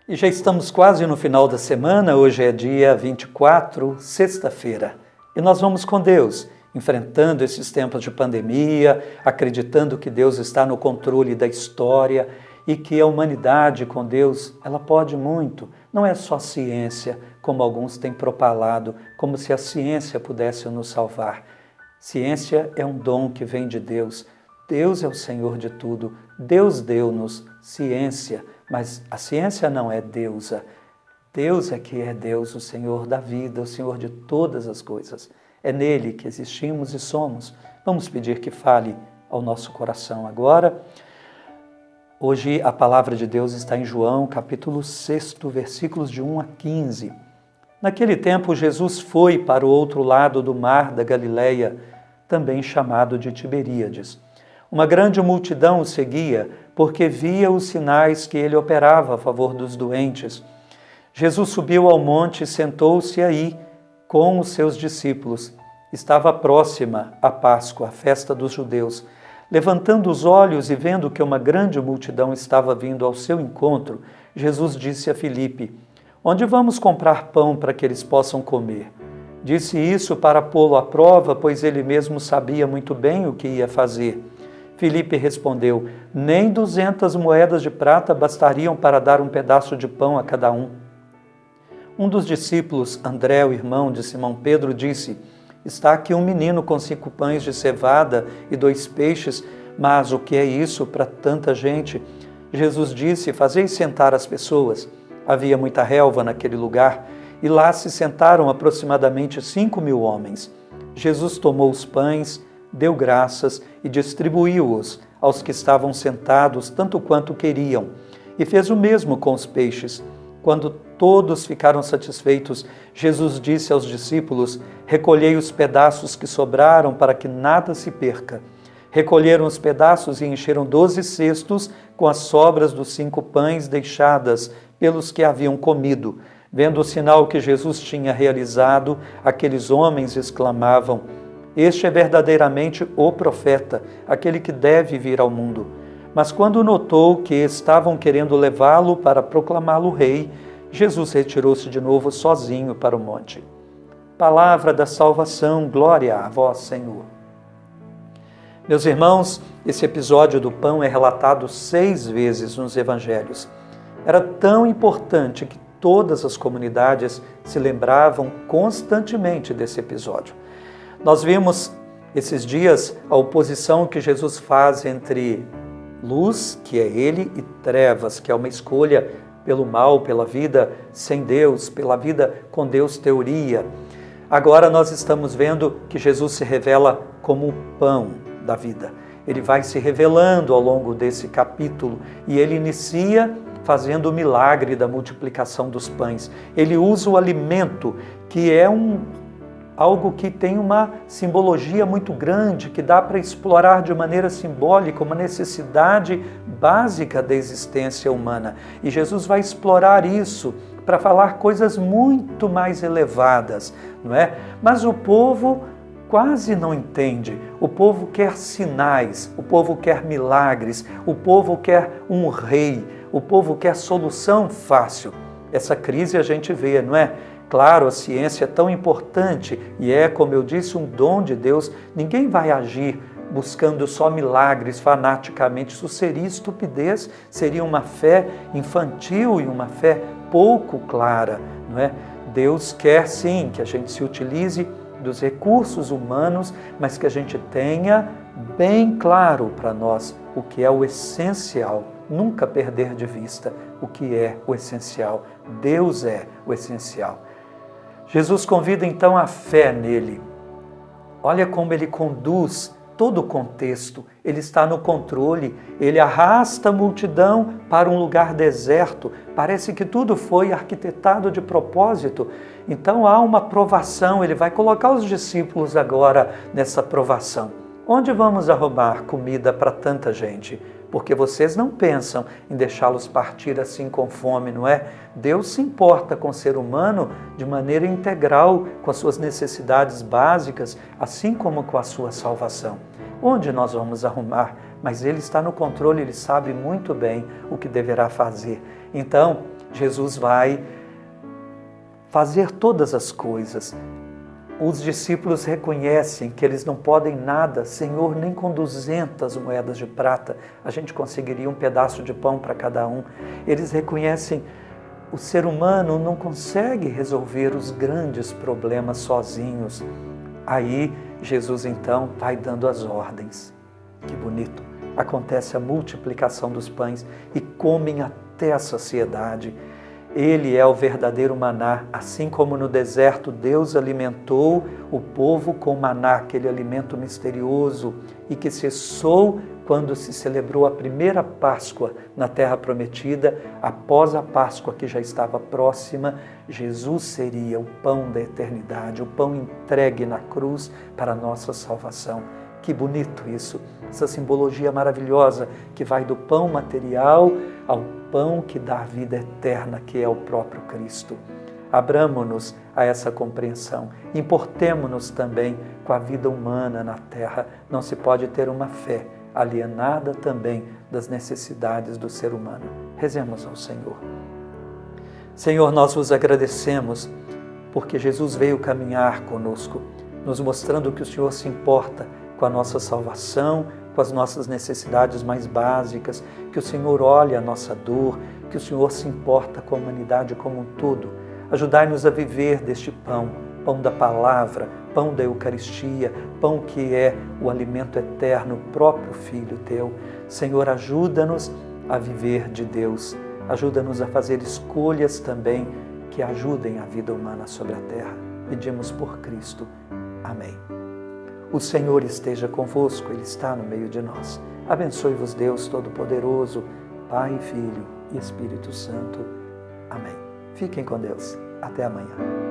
E já estamos quase no final da semana, hoje é dia 24, sexta-feira. E nós vamos com Deus, enfrentando esses tempos de pandemia, acreditando que Deus está no controle da história e que a humanidade com Deus, ela pode muito. Não é só ciência, como alguns têm propalado, como se a ciência pudesse nos salvar. Ciência é um dom que vem de Deus. Deus é o Senhor de tudo. Deus deu-nos ciência, mas a ciência não é deusa. Deus é que é Deus, o Senhor da vida, o Senhor de todas as coisas. É nele que existimos e somos. Vamos pedir que fale ao nosso coração agora. Hoje a palavra de Deus está em João, capítulo 6, versículos de 1 a 15. Naquele tempo, Jesus foi para o outro lado do mar da Galileia, também chamado de Tiberíades. Uma grande multidão o seguia, porque via os sinais que ele operava a favor dos doentes. Jesus subiu ao monte e sentou-se aí com os seus discípulos. Estava próxima a Páscoa, a festa dos judeus. Levantando os olhos e vendo que uma grande multidão estava vindo ao seu encontro, Jesus disse a Filipe: "Onde vamos comprar pão para que eles possam comer?" Disse isso para pô-lo à prova, pois ele mesmo sabia muito bem o que ia fazer. Filipe respondeu: "Nem 200 moedas de prata bastariam para dar um pedaço de pão a cada um." Um dos discípulos, André, o irmão de Simão Pedro, disse: "Está aqui um menino com 5 pães de cevada e 2 peixes, mas o que é isso para tanta gente?" Jesus disse: "Fazei sentar as pessoas." Havia muita relva naquele lugar, e lá se sentaram aproximadamente 5.000 homens. Jesus tomou os pães, deu graças e distribuiu-os aos que estavam sentados, tanto quanto queriam, e fez o mesmo com os peixes. Quando todos ficaram satisfeitos, Jesus disse aos discípulos: "Recolhei os pedaços que sobraram para que nada se perca." Recolheram os pedaços e encheram 12 cestos com as sobras dos 5 pães deixadas pelos que haviam comido. Vendo o sinal que Jesus tinha realizado, aqueles homens exclamavam: "Este é verdadeiramente o profeta, aquele que deve vir ao mundo." Mas quando notou que estavam querendo levá-lo para proclamá-lo rei, Jesus retirou-se de novo sozinho para o monte. Palavra da salvação, glória a vós, Senhor. Meus irmãos, esse episódio do pão é relatado 6 vezes nos evangelhos. Era tão importante que todas as comunidades se lembravam constantemente desse episódio. Nós vimos esses dias a oposição que Jesus faz entre luz, que é Ele, e trevas, que é uma escolha pelo mal, pela vida sem Deus, pela vida com Deus, teoria. Agora nós estamos vendo que Jesus se revela como o pão da vida. Ele vai se revelando ao longo desse capítulo e ele inicia fazendo o milagre da multiplicação dos pães. Ele usa o alimento, que é algo que tem uma simbologia muito grande, que dá para explorar de maneira simbólica uma necessidade básica da existência humana. E Jesus vai explorar isso para falar coisas muito mais elevadas, não é? Mas o povo quase não entende. O povo quer sinais, o povo quer milagres, o povo quer um rei, o povo quer solução fácil. Essa crise a gente vê, não é? Claro, a ciência é tão importante e é, como eu disse, um dom de Deus. Ninguém vai agir buscando só milagres fanaticamente. Isso seria estupidez, seria uma fé infantil e uma fé pouco clara, não é? Deus quer sim que a gente se utilize dos recursos humanos, mas que a gente tenha bem claro para nós o que é o essencial. Nunca perder de vista o que é o essencial. Deus é o essencial. Jesus convida então a fé nele. Olha como ele conduz todo o contexto. Ele está no controle, ele arrasta a multidão para um lugar deserto. Parece que tudo foi arquitetado de propósito. Então há uma provação, ele vai colocar os discípulos agora nessa provação. Onde vamos arrumar comida para tanta gente? Porque vocês não pensam em deixá-los partir assim com fome, não é? Deus se importa com o ser humano de maneira integral, com as suas necessidades básicas, assim como com a sua salvação. Onde nós vamos arrumar? Mas Ele está no controle, Ele sabe muito bem o que deverá fazer. Então, Jesus vai fazer todas as coisas. Os discípulos reconhecem que eles não podem nada, Senhor, nem com 200 moedas de prata a gente conseguiria um pedaço de pão para cada um. Eles reconhecem o ser humano não consegue resolver os grandes problemas sozinhos. Aí Jesus então vai dando as ordens. Que bonito! Acontece a multiplicação dos pães e comem até a saciedade. Ele é o verdadeiro maná, assim como no deserto Deus alimentou o povo com maná, aquele alimento misterioso e que cessou quando se celebrou a primeira Páscoa na Terra Prometida. Após a Páscoa que já estava próxima, Jesus seria o pão da eternidade, o pão entregue na cruz para a nossa salvação. Que bonito isso, essa simbologia maravilhosa que vai do pão material ao pão que dá a vida eterna, que é o próprio Cristo. Abramo-nos a essa compreensão, importemo-nos também com a vida humana na terra. Não se pode ter uma fé alienada também das necessidades do ser humano. Rezemos ao Senhor. Senhor, nós vos agradecemos porque Jesus veio caminhar conosco, nos mostrando que o Senhor se importa com a nossa salvação, com as nossas necessidades mais básicas, que o Senhor olha a nossa dor, que o Senhor se importa com a humanidade como um todo. Ajudai-nos a viver deste pão, pão da palavra, pão da Eucaristia, pão que é o alimento eterno, o próprio Filho Teu. Senhor, ajuda-nos a viver de Deus, ajuda-nos a fazer escolhas também que ajudem a vida humana sobre a terra. Pedimos por Cristo. Amém. O Senhor esteja convosco, Ele está no meio de nós. Abençoe-vos Deus Todo-Poderoso, Pai, Filho e Espírito Santo. Amém. Fiquem com Deus. Até amanhã.